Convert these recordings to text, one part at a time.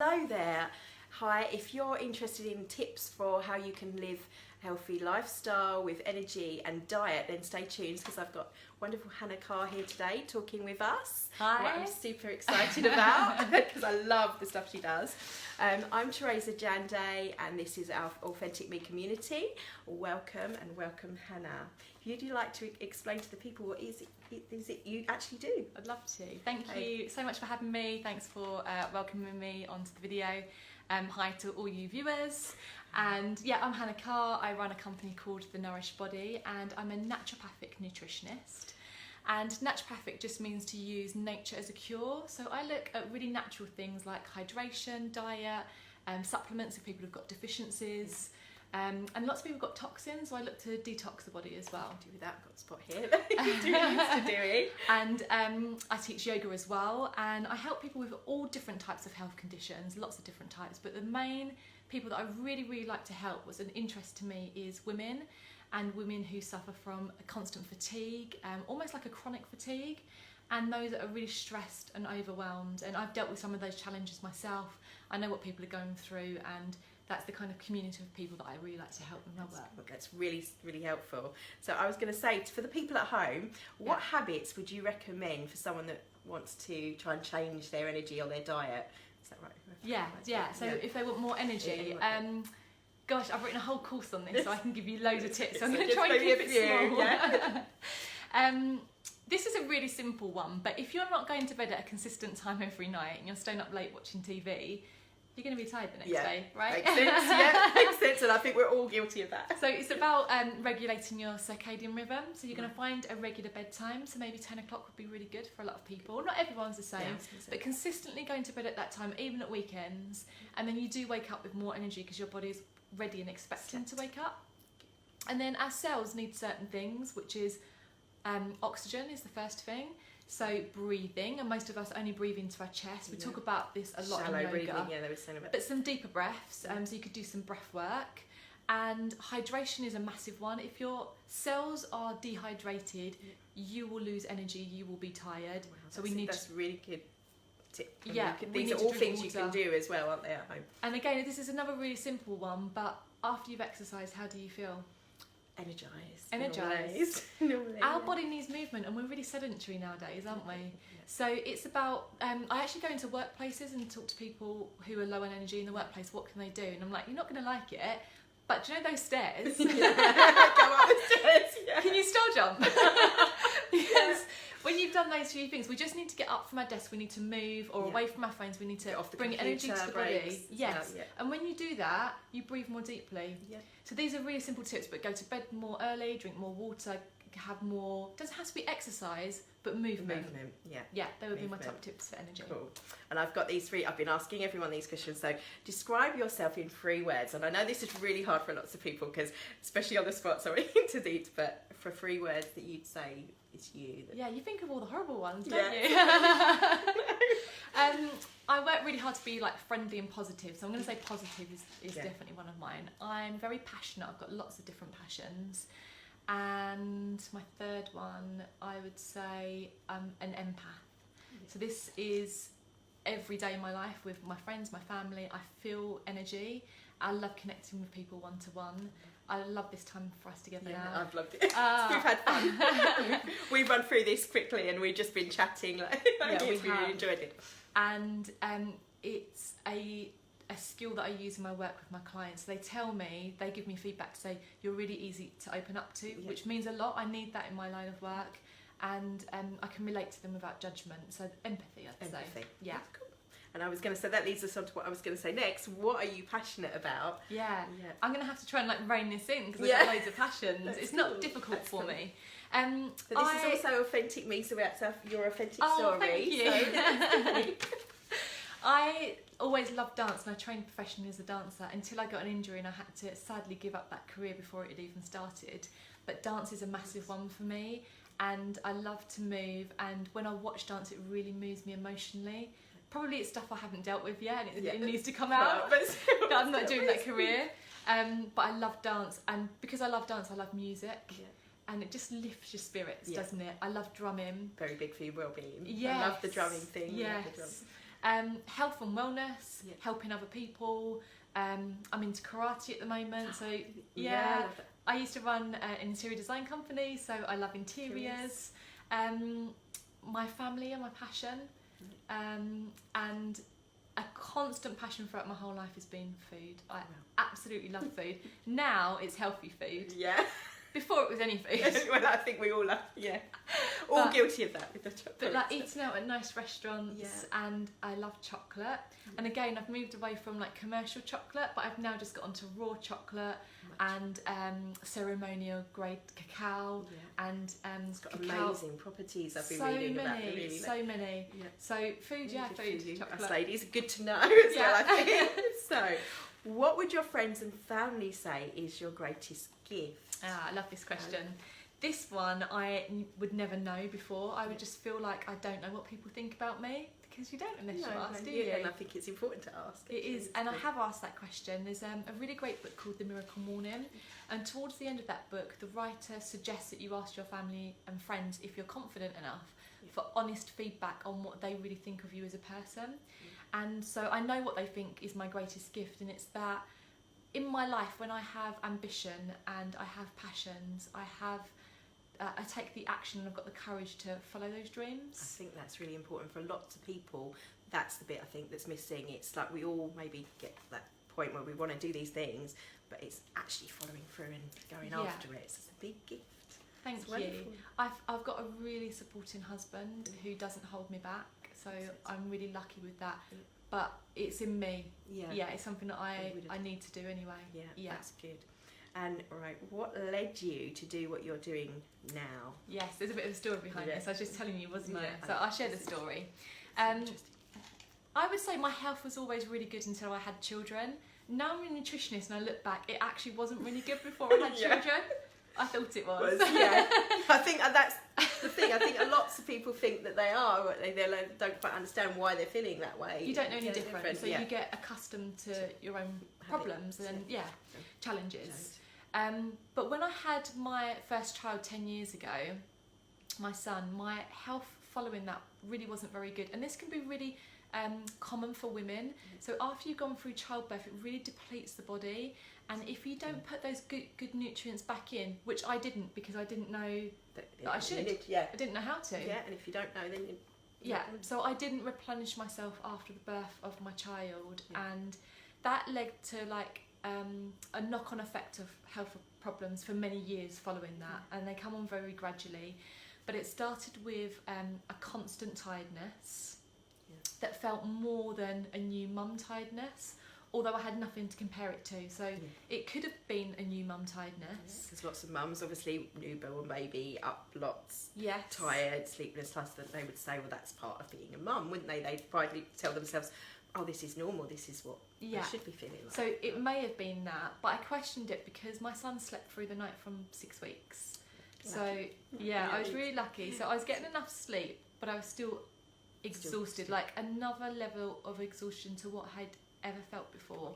Hello there. Hi, if you're interested in tips for how you can live a healthy lifestyle with energy and diet, then stay tuned because I've got wonderful Hanna Carr here today talking with us. Hi. What I'm super excited about because I love the stuff she does. I'm Teresa Jande and this is our Authentic Me community. Welcome and welcome, Hanna. Would you like to explain to the people what is it you actually do? I'd love to. Thank you so much for having me. Thanks for welcoming me onto the video. Hi to all you viewers. And yeah, I'm Hanna Carr. I run a company called The Nourished Body and I'm a naturopathic nutritionist. And naturopathic just means to use nature as a cure. So I look at really natural things like hydration, diet, supplements if people have got deficiencies. And lots of people have got toxins, so I look to detox the body as well. Do that, I've got a spot here. Doing used to doing. And I teach yoga as well, and I help people with all different types of health conditions, lots of different types. But the main people that I really like to help, what's an interest to me, is women, and women who suffer from a constant fatigue, almost like a chronic fatigue, and those that are really stressed and overwhelmed. And I've dealt with some of those challenges myself. I know what people are going through, and that's the kind of community of people that I really like to help in my work. That's really helpful. So I was going to say, for the people at home, what habits would you recommend for someone that wants to try and change their energy or their diet? Is that right? Yeah. So if they want more energy, gosh, I've written a whole course on this, so I can give you loads of tips. So I'm going to try and keep it small. Yeah. This is a really simple one, but if you're not going to bed at a consistent time every night and you're staying up late watching TV, you're going to be tired the next day, right? Makes sense, makes sense, and I think we're all guilty of that. So it's about regulating your circadian rhythm. So you're going to find a regular bedtime, so maybe 10 o'clock would be really good for a lot of people. Not everyone's the same, but consistently going to bed at that time, even at weekends, and then you do wake up with more energy because your body is ready and expecting to wake up. And then our cells need certain things, which is oxygen is the first thing. So breathing, and most of us only breathe into our chest. We talk about this a lot in yoga. Breathing, they were saying about. But some deeper breaths, so you could do some breath work. And hydration is a massive one. If your cells are dehydrated, you will lose energy, you will be tired. Wow, so that's really good tip. These are all things you can do as well, aren't they, at home? And again, this is another really simple one, but after you've exercised, how do you feel? Energized. Our body needs movement, and we're really sedentary nowadays, aren't we? So it's about, I actually go into workplaces and talk to people who are low on energy in the workplace. What can they do? And I'm like, you're not going to like it, but do you know those stairs? Go up the stairs. Yeah. Can you still jump? Because when you've done those few things, we just need to get up from our desk, we need to move, or away from our phones, we need to bring energy to the body. Yes. And when you do that, you breathe more deeply. Yeah. So these are really simple tips, but go to bed more early, drink more water, have more, doesn't have to be exercise, but movement. Yeah, they would be my top tips for energy. Cool. And I've got these three, I've been asking everyone these questions, so describe yourself in 3 words. And I know this is really hard for lots of people, because especially on the spot, so we're into these, but for 3 words that you'd say it's you. Yeah, you think of all the horrible ones, don't you? I work really hard to be like friendly and positive, so I'm going to say positive is definitely one of mine. I'm very passionate, I've got lots of different passions. And my 3rd one, I would say I'm an empath. So this is every day in my life with my friends, my family. I feel energy. I love connecting with people one-to-one. I love this time for us together now. I've loved it. We've had fun. We've run through this quickly and we've just been chatting. We really enjoyed it. And it's a skill that I use in my work with my clients. They tell me, they give me feedback to say, you're really easy to open up to, which means a lot. I need that in my line of work, and I can relate to them without judgment. So empathy, I'd say. Yeah. Cool. And I was going to say, that leads us on to what I was going to say next. What are you passionate about? Yeah. I'm going to have to try and rein this in because I've got loads of passions. It's not difficult for me. But this is also Authentic Me, so that's your authentic story. Thank you. So I always loved dance, and I trained professionally as a dancer until I got an injury and I had to sadly give up that career before it had even started. But dance is a massive one for me, and I love to move, and when I watch dance it really moves me emotionally. Probably it's stuff I haven't dealt with yet and it needs to come out, but I'm not doing that career. But I love dance, and because I love dance I love music. And it just lifts your spirits, doesn't it? I love drumming. Very big for your well-being. Yes. I love the drumming thing. Yes. Health and wellness, helping other people. I'm into karate at the moment, so yeah. I used to run an interior design company, so I love interiors. My family are my passion, and a constant passion throughout my whole life has been food. I absolutely love food. Now it's healthy food. Yeah. Before it was any food. Well, I think we all are. Yeah. All guilty of that with the chocolate. But like eating out at nice restaurants, and I love chocolate. And again, I've moved away from like commercial chocolate, but I've now just got onto raw chocolate and ceremonial grade cacao and it's got cacao. amazing properties. I've been reading about it. Really. So many. Yeah. So food, food, chocolate. Us ladies, good to know as well. I think. So, what would your friends and family say is your greatest gift? I love this question. This one I would never know before. I would just feel like I don't know what people think about me, because you don't unless you ask, do you? And I think it's important to ask. It is, and I have asked that question. There's a really great book called The Miracle Morning, and towards the end of that book, the writer suggests that you ask your family and friends, if you're confident enough, for honest feedback on what they really think of you as a person. And so I know what they think is my greatest gift, and it's that in my life, when I have ambition and I have passions, I take the action and I've got the courage to follow those dreams. I think that's really important for lots of people. That's the bit I think that's missing. It's like we all maybe get to that point where we want to do these things, but it's actually following through and going after it. So it's a big gift. Thank you. I've got a really supporting husband who doesn't hold me back, so I'm really lucky with that. But it's in me. Yeah, it's something that I need to do anyway. Yeah, that's good. And right, what led you to do what you're doing now? Yes, there's a bit of a story behind this. I was just telling you, wasn't I? So I'll share the story. I would say my health was always really good until I had children. Now I'm a nutritionist and I look back, it actually wasn't really good before I had children. I thought it was. I think that's the thing. I think lots of people think that they are, but they don't quite understand why they're feeling that way. You don't know any different, so you get accustomed to your own problems and challenges. But when I had my first child 10 years ago, my son, my health following that really wasn't very good, and this can be really common for women. So after you've gone through childbirth, it really depletes the body, and if you don't put those good nutrients back in, which I didn't, because I didn't know that I should. I didn't know how to. Yeah, and if you don't know, then so I didn't replenish myself after the birth of my child, and that led to like a knock-on effect of health problems for many years following that, and they come on very gradually. But it started with a constant tiredness that felt more than a new mum tiredness, although I had nothing to compare it to. So it could have been a new mum tiredness. There's lots of mums, obviously, newborn baby, up lots, tired, sleepless, plus that they would say, well, that's part of being a mum, wouldn't they? They'd probably tell themselves, oh, this is normal, this is what I should be feeling like. So it may have been that, but I questioned it because my son slept through the night from 6 weeks. So I was really lucky. So I was getting enough sleep, but I was still exhausted, like another level of exhaustion to what I'd ever felt before.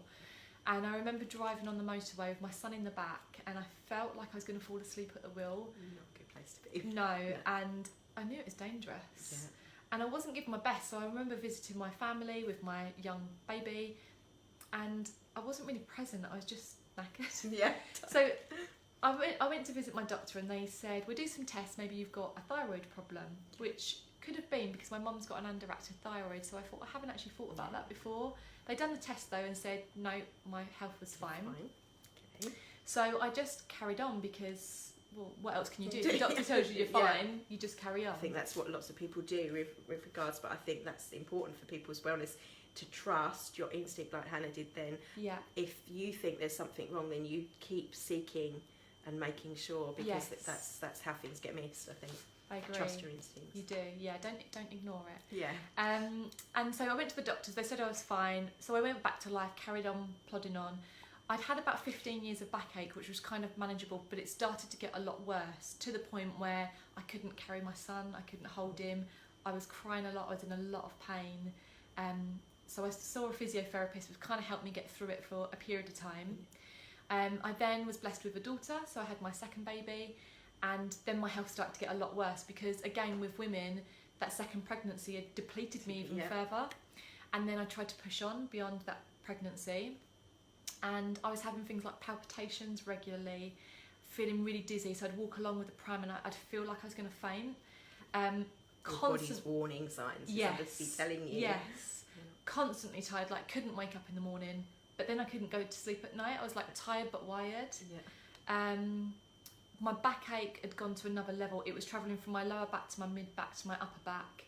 And I remember driving on the motorway with my son in the back, and I felt like I was going to fall asleep at the wheel. Not a good place to be. No, and I knew it was dangerous. And I wasn't giving my best, so I remember visiting my family with my young baby, and I wasn't really present. I was just knackered. So I went to visit my doctor, and they said, we'll do some tests, maybe you've got a thyroid problem, which could have been because my mum's got an underactive thyroid. So I thought, I haven't actually thought about that before. They'd done the test though and said, no, my health was fine. Okay. So I just carried on because, well, what else can you do? If the doctor tells you you're fine, you just carry on. I think that's what lots of people do with regards, but I think that's important for people's wellness, to trust your instinct like Hannah did then. If you think there's something wrong, then you keep seeking and making sure, because that's how things get missed, I think. I agree. Trust your instincts. You do, don't ignore it. And so I went to the doctors, they said I was fine, so I went back to life, carried on plodding on. I'd had about 15 years of backache, which was kind of manageable, but it started to get a lot worse, to the point where I couldn't carry my son, I couldn't hold him, I was crying a lot, I was in a lot of pain. So I saw a physiotherapist, which kind of helped me get through it for a period of time. I then was blessed with a daughter, so I had my second baby, and then my health started to get a lot worse, because again with women, that second pregnancy had depleted me even further. And then I tried to push on beyond that pregnancy, and I was having things like palpitations regularly, feeling really dizzy. So I'd walk along with the pram and I'd feel like I was going to faint. Your body's warning signs. Yes. It's obviously telling you. Yes. Constantly tired, like couldn't wake up in the morning, but then I couldn't go to sleep at night. I was like tired but wired. Yeah. My backache had gone to another level. It was travelling from my lower back to my mid back to my upper back,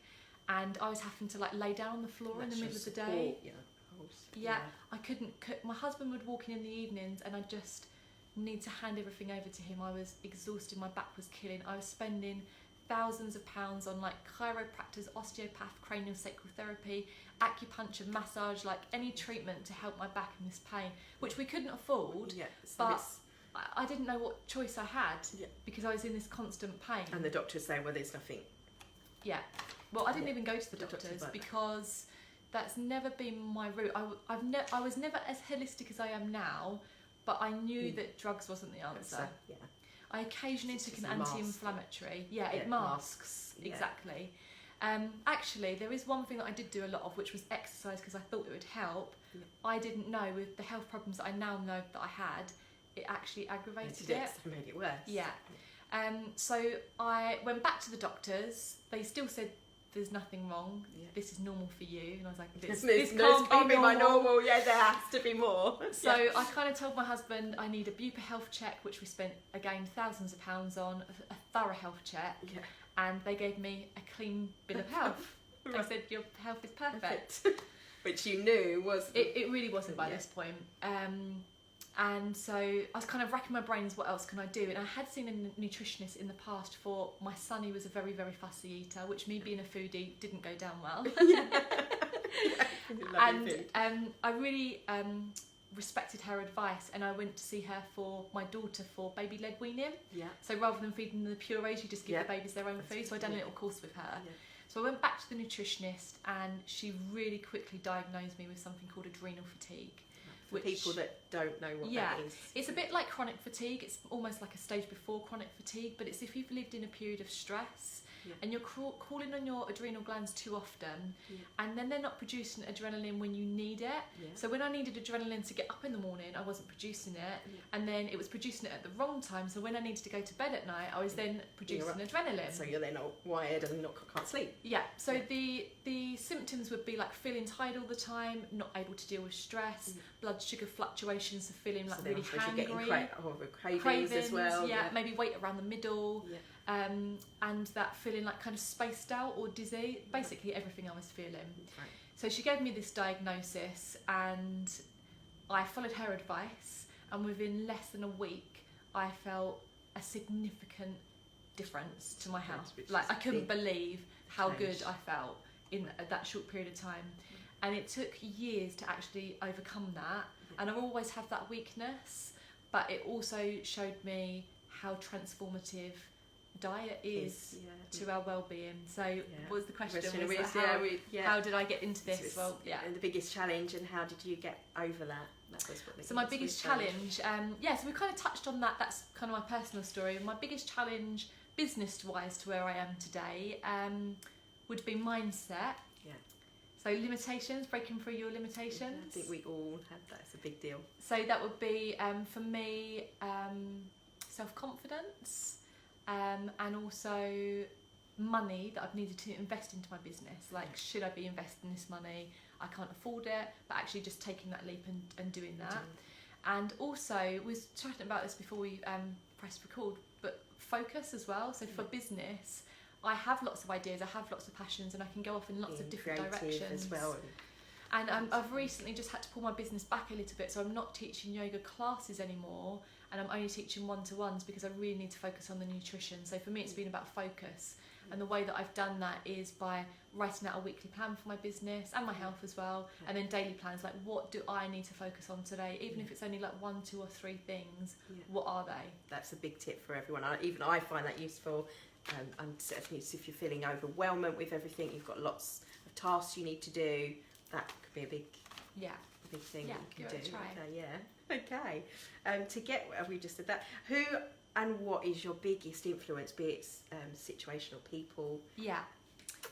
and I was having to like lay down on the floor in the middle of the day. Yeah, I couldn't cook. My husband would walk in the evenings, and I just need to hand everything over to him. I was exhausted. My back was killing. I was spending thousands of pounds on like chiropractors, osteopath, cranial sacral therapy, acupuncture, massage, like any treatment to help my back in this pain, which we couldn't afford. Yeah, but I didn't know what choice I had because I was in this constant pain. And the doctors saying, well, there's nothing. Yeah. Well, I didn't even go to the doctors like because that's never been my route. I was never as holistic as I am now, but I knew that drugs wasn't the answer. Yeah. I occasionally took an anti-inflammatory. Yeah, it masks. Exactly. Actually, there is one thing that I did do a lot of, which was exercise, because I thought it would help. Yeah. I didn't know, with the health problems that I now know that I had, it actually aggravated it. So made it worse. Yeah. So I went back to the doctors. They still said there's nothing wrong. Yeah. This is normal for you. And I was like, this can't be my normal. Yeah, there has to be more. So I kind of told my husband I need a Bupa health check, which we spent again thousands of pounds on, a thorough health check. Yeah. And they gave me a clean bill of health. They said your health is perfect. Which you knew was... It really wasn't by this point. And so I was kind of racking my brains, what else can I do? And I had seen a nutritionist in the past for my son, who was a very, very fussy eater, which me being a foodie didn't go down well. And I really respected her advice, and I went to see her for my daughter for baby-led weaning. Yeah. So rather than feeding them the purees, you just give the babies their own food. So I done a little course with her. Yeah. So I went back to the nutritionist, and she really quickly diagnosed me with something called adrenal fatigue. For people that don't know what that is. It's a bit like chronic fatigue. It's almost like a stage before chronic fatigue, but it's if you've lived in a period of stress and you're calling on your adrenal glands too often, and then they're not producing adrenaline when you need it. So when I needed adrenaline to get up in the morning, I wasn't producing it, and then it was producing it at the wrong time. So when I needed to go to bed at night, I was then producing adrenaline. So you're then not wired and can't sleep. Yeah. So the symptoms would be like feeling tired all the time, not able to deal with stress, blood sugar fluctuations, so feeling like really hangry, cravings as well. Yeah, maybe weight around the middle. Yeah. And that feeling like kind of spaced out or dizzy, basically everything I was feeling. Right. So she gave me this diagnosis, and I followed her advice, and within less than a week I felt a significant difference to my health. Like I couldn't believe how good I felt in that short period of time. And it took years to actually overcome that. And I always have that weakness, but it also showed me how transformative diet is to our well-being. So what was the question? How did I get into this? And the biggest challenge, and how did you get over that? So my biggest challenge, so we kind of touched on that. That's kind of my personal story. My biggest challenge, business-wise, to where I am today, would be mindset. Yeah. So limitations, breaking through your limitations. I think we all have that. It's a big deal. So that would be, for me, self-confidence, and also money that I've needed to invest into my business. Like, should I be investing this money? I can't afford it, but actually just taking that leap and doing that. And also, we were chatting about this before we pressed record, but focus as well. So for business, I have lots of ideas, I have lots of passions, and I can go off in lots of different directions as well. And I've recently just had to pull my business back a little bit, so I'm not teaching yoga classes anymore, and I'm only teaching one-to-ones because I really need to focus on the nutrition. So for me, it's been about focus, and the way that I've done that is by writing out a weekly plan for my business and my health as well, and then daily plans, like what do I need to focus on today, even if it's only like 1, 2 or 3 things, what are they? That's a big tip for everyone. Even I find that useful. And certainly if you're feeling overwhelmed with everything, you've got lots of tasks you need to do, that could be a big thing that you can do. Okay. To get, we just said that, who and what is your biggest influence, be it situational people? Yeah.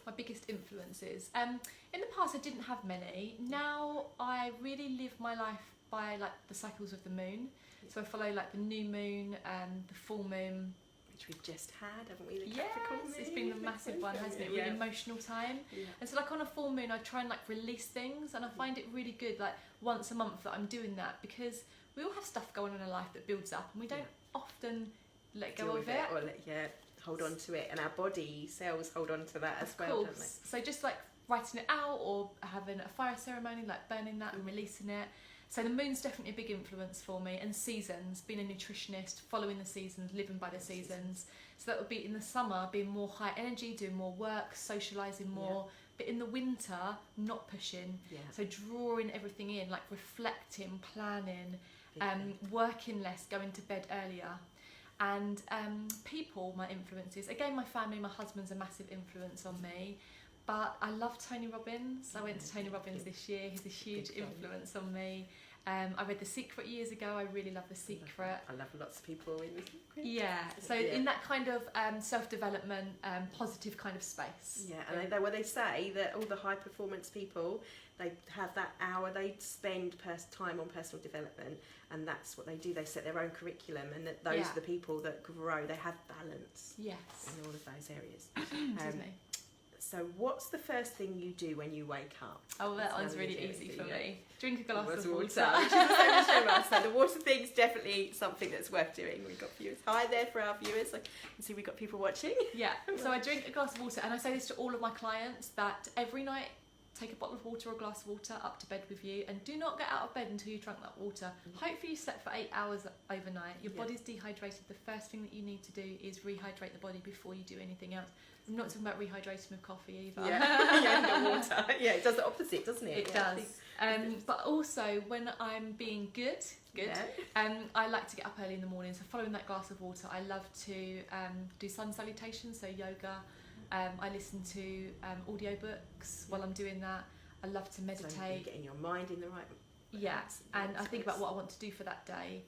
My biggest influences. In the past I didn't have many. Now I really live my life by like the cycles of the moon. So I follow like the new moon, the full moon. Which we've just had, haven't we? The Yes, Capricorn moon. it's been a massive one, hasn't it? Really emotional time. Yeah. And so like on a full moon I try and like release things, and I find it really good like once a month that I'm doing that, because we all have stuff going on in our life that builds up and we don't often let go of it. Or hold on to it, and our body cells hold on to that as well, don't they? So just like writing it out or having a fire ceremony, like burning that and releasing it. So the moon's definitely a big influence for me, and seasons, being a nutritionist, following the seasons, living by the seasons. So that would be in the summer, being more high energy, doing more work, socialising more. But in the winter, not pushing. So drawing everything in, like reflecting, planning, working less, going to bed earlier. And people, my influences. Again, my family, my husband's a massive influence on me. But I love Tony Robbins. I went to Tony Robbins this year. He's a huge influence on me. I read The Secret years ago. I really love The Secret. I love lots of people in The Secret. Yeah, so in that kind of self-development, positive kind of space. Yeah, and they say that all the high performance people, they have that hour they spend time on personal development, and that's what they do. They set their own curriculum, and that those are the people that grow. They have balance. Yes. In all of those areas. Excuse me. So what's the first thing you do when you wake up? Oh, that one's really easy for me. Drink a glass of water. Which is the same as Gemma. So the water thing's definitely something that's worth doing. We've got viewers. Hi there for our viewers. I can see we've got people watching. Yeah, so I drink a glass of water, and I say this to all of my clients, that every night take a bottle of water or a glass of water up to bed with you, and do not get out of bed until you've drunk that water. Hopefully you slept for 8 hours overnight. Your body's dehydrated. The first thing that you need to do is rehydrate the body before you do anything else. I'm not talking about rehydrating with coffee either. Yeah, water. Yeah, it does the opposite, doesn't it? It does. But also when I'm being good, I like to get up early in the morning. So following that glass of water, I love to do sun salutations, so yoga. I listen to audiobooks while I'm doing that. I love to meditate. So you're getting your mind in the right. And I think about what I want to do for that day.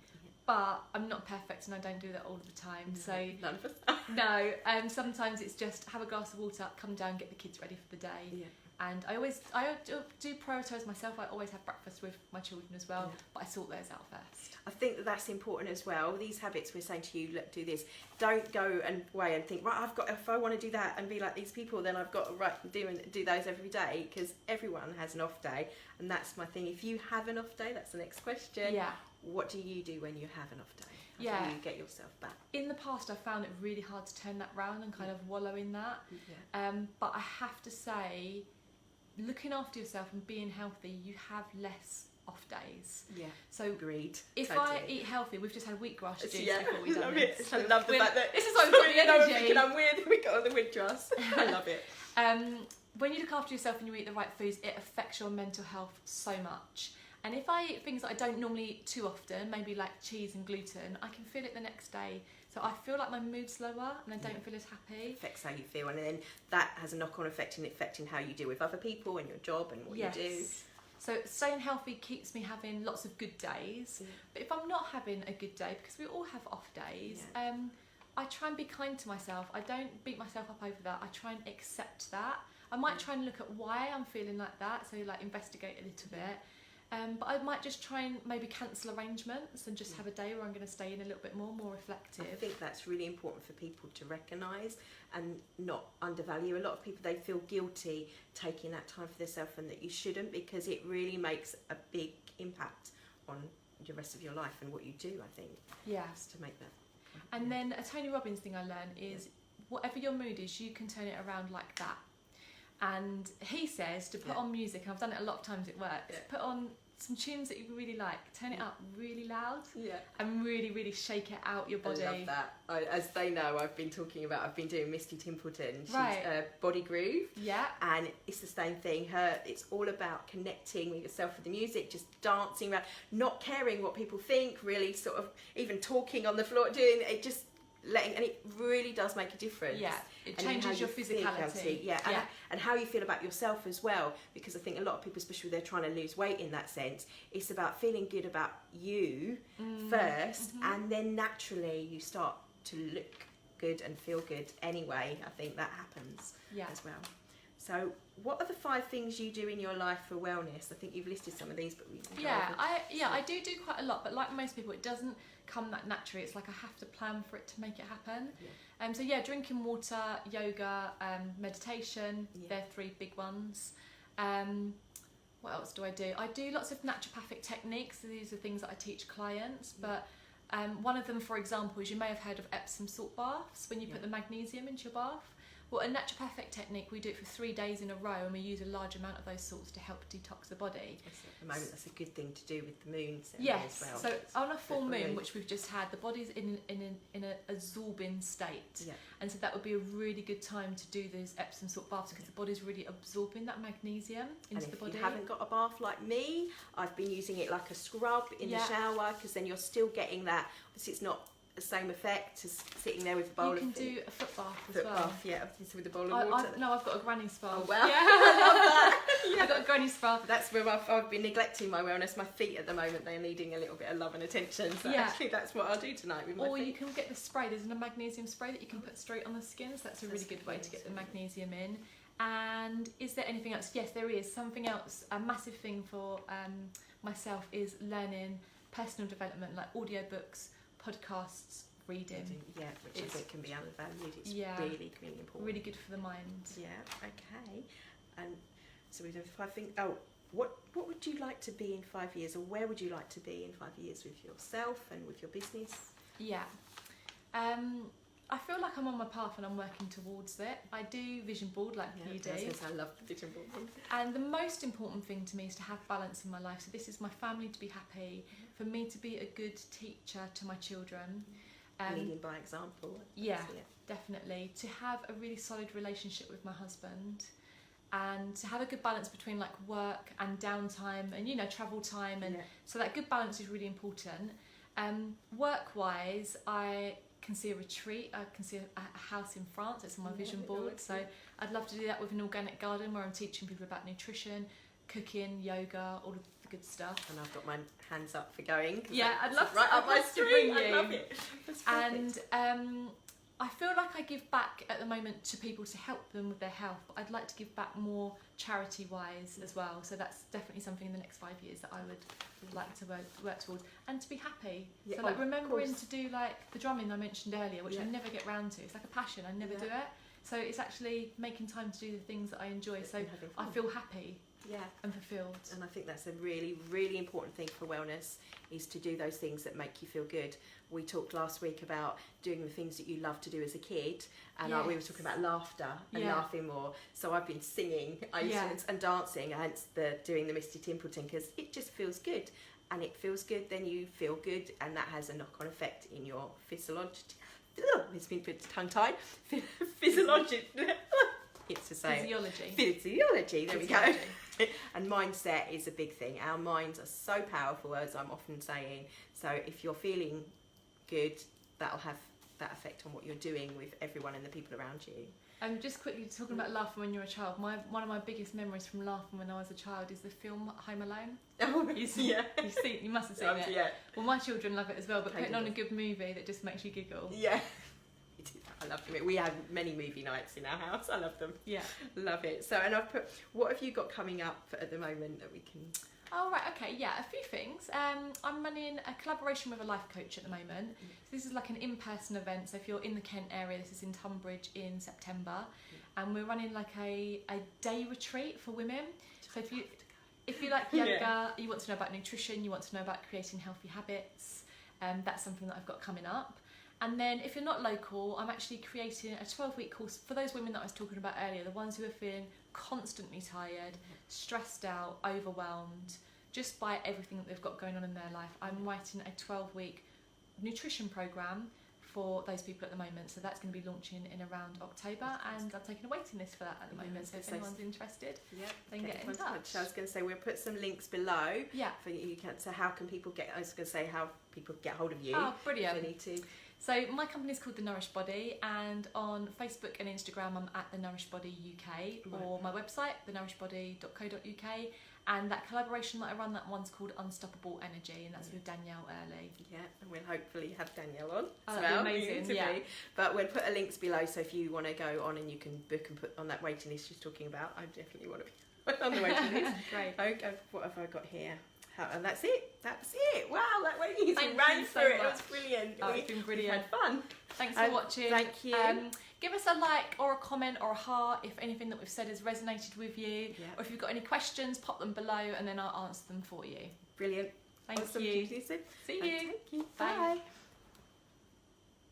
But I'm not perfect, and I don't do that all the time. No, so none of us. No, sometimes it's just have a glass of water, come down, get the kids ready for the day. Yeah. And I do prioritise myself. I always have breakfast with my children as well, but I sort those out first. I think that's important as well. These habits we're saying to you, look, do this. Don't go away and think, right, if I want to do that and be like these people, then I've got to do those every day, because everyone has an off day, and that's my thing. If you have an off day, that's the next question. Yeah. What do you do when you have an off day? How do you get yourself back? In the past, I found it really hard to turn that round and kind of wallow in that. But I have to say, looking after yourself and being healthy, you have less off days. Yeah. So agreed. If I eat healthy, we've just had wheatgrass juice before we've done this. I love the fact that this is like we've got the energy. I'm weird. We got all the wheatgrass. I love it. When you look after yourself and you eat the right foods, it affects your mental health so much. And if I eat things that I don't normally eat too often, maybe like cheese and gluten, I can feel it the next day. So I feel like my mood's lower and I don't feel as happy. It affects how you feel, and then that has a knock-on effect in affecting how you deal with other people and your job and what you do. So staying healthy keeps me having lots of good days. But if I'm not having a good day, because we all have off days, I try and be kind to myself. I don't beat myself up over that. I try and accept that. I might try and look at why I'm feeling like that, so like investigate a little bit. But I might just try and maybe cancel arrangements and just have a day where I'm going to stay in a little bit more reflective. I think that's really important for people to recognise and not undervalue. A lot of people, they feel guilty taking that time for themselves, and that you shouldn't, because it really makes a big impact on the rest of your life and what you do, I think. Yeah. Just to make that. And then a Tony Robbins thing I learned is whatever your mood is, you can turn it around like that. And he says to put on music, and I've done it a lot of times at work, put on some tunes that you really like, turn it up really loud, and really, really shake it out your body. I love that. As they know, I've been doing Misty Templeton. She's Body Groove. Yeah. And it's the same thing. It's all about connecting with yourself with the music, just dancing around, not caring what people think, really sort of even talking on the floor, doing it, just and it really does make a difference. Yeah, it changes your physicality. And how you feel about yourself as well, because I think a lot of people, especially if they're trying to lose weight in that sense, it's about feeling good about you first, and then naturally you start to look good and feel good anyway. I think that happens as well. So what are the 5 things you do in your life for wellness? I think you've listed some of these, but we can go over. I do quite a lot, but like most people, it doesn't come that naturally. It's like I have to plan for it to make it happen. Drinking water, yoga, meditation, they're 3 big ones. What else do? I do lots of naturopathic techniques. So these are things that I teach clients, but one of them, for example, is you may have heard of Epsom salt baths, when you put the magnesium into your bath. Well, a naturopathic technique, we do it for 3 days in a row, and we use a large amount of those salts to help detox the body. At the moment, that's a good thing to do with the moon yes, as well. So on a full moon, which we've just had, the body's in an absorbing state, and so that would be a really good time to do those Epsom salt baths, because the body's really absorbing that magnesium into the body. If you haven't got a bath like me, I've been using it like a scrub in the shower, because then you're still getting that. Obviously, it's not the same effect as sitting there with a bowl of... You can do a foot bath as well. Foot bath, yeah, with a bowl of water. I've got a granny spa. Oh, well. Yeah, I love that. I've got a granny spa. That's where I've been neglecting my wellness. My feet at the moment, they're needing a little bit of love and attention. So actually that's what I'll do tonight with my feet. Or you can get the spray. There's a magnesium spray that you can put straight on the skin. So that's a really good way to get the magnesium in. And is there anything else? Yes, there is. Something else, a massive thing for myself is learning personal development, like audiobooks, podcasts, reading. Which I think can be undervalued. It's really, really important. Really good for the mind. Yeah, okay. And so we've done 5 things. Oh, what would you like to be in 5 years, or where would you like to be in 5 years with yourself and with your business? Yeah. I feel like I'm on my path and I'm working towards it. I do vision board like you do. I love the vision board. And the most important thing to me is to have balance in my life. So this is my family to be happy, for me to be a good teacher to my children. Leading by example. Yeah, definitely. To have a really solid relationship with my husband, and to have a good balance between like work and downtime and travel time, and so that good balance is really important. Work-wise, I can see a retreat. I can see a house in France. It's on my vision board. So I'd love to do that with an organic garden where I'm teaching people about nutrition, cooking, yoga, all of the good stuff. And I've got my hands up for going. Yeah, I'd love right up my street. I love it. And I feel like I give back at the moment to people to help them with their health, but I'd like to give back more charity-wise as well. So that's definitely something in the next 5 years that I would like to work towards, and to be happy. So like remembering to do like the drumming I mentioned earlier, which I never get round to. It's like a passion. I never do it. So it's actually making time to do the things that I enjoy. So I feel happy. And fulfilled. And I think that's a really, really important thing for wellness, is to do those things that make you feel good. We talked last week about doing the things that you loved to do as a kid, and we were talking about laughter and laughing more. So I've been singing and dancing, hence doing the Misty Templeton, because it just feels good. And it feels good, then you feel good, and that has a knock-on effect in your physiology. It's been tongue-tied. Physiology. It's to say physiology. There we go. And mindset is a big thing. Our minds are so powerful, as I'm often saying. So if you're feeling good, that'll have that effect on what you're doing with everyone and the people around you. Just quickly talking about laughing when you're a child. One of my biggest memories from laughing when I was a child is the film Home Alone. Oh, you must have seen it. Yeah. Well, my children love it as well. But putting on a good movie that just makes you giggle. Yeah. I love them. We have many movie nights in our house. I love them. Yeah. Love it. So, and I've put, what have you got coming up at the moment that we can... Oh, right, okay, yeah, a few things. I'm running a collaboration with a life coach at the moment. So this is like an in-person event. So if you're in the Kent area, this is in Tunbridge in September. And we're running like a day retreat for women. So if you like yoga, you want to know about nutrition, you want to know about creating healthy habits, that's something that I've got coming up. And then if you're not local, I'm actually creating a 12-week course for those women that I was talking about earlier, the ones who are feeling constantly tired, stressed out, overwhelmed, just by everything that they've got going on in their life. I'm writing a 12-week nutrition programme for those people at the moment. So that's going to be launching in around October, and I'm taking a waiting list for that at the moment. So if anyone's interested, then get in touch. I was going to say, we'll put some links below. Yeah. For you. So how can people get? I was going to say how people get hold of you. Oh, brilliant. If they need to. So my company is called The Nourished Body, and on Facebook and Instagram I'm at The Nourished Body UK, or my website, thenourishedbody.co.uk, And that collaboration that I run, that one's called Unstoppable Energy, and that's with Danielle Early. Yeah, and we'll hopefully have Danielle on as That'd well. be amazing, yeah. But we'll put a links below, so if you want to go on and you can book and put on that waiting list she's talking about, I definitely want to be on the waiting list. Great. Okay, what have I got here? And that's it. That's it. Wow, that waiting list. Thank We ran you through so it. It much. was brilliant. Oh, it's been brilliant. We've had fun. Thanks for watching. Thank you. Give us a like or a comment or a heart if anything that we've said has resonated with you. Yeah. Or if you've got any questions, pop them below and then I'll answer them for you. Brilliant. Thank Awesome. you. See you soon. See you. Thank you. Bye. Bye.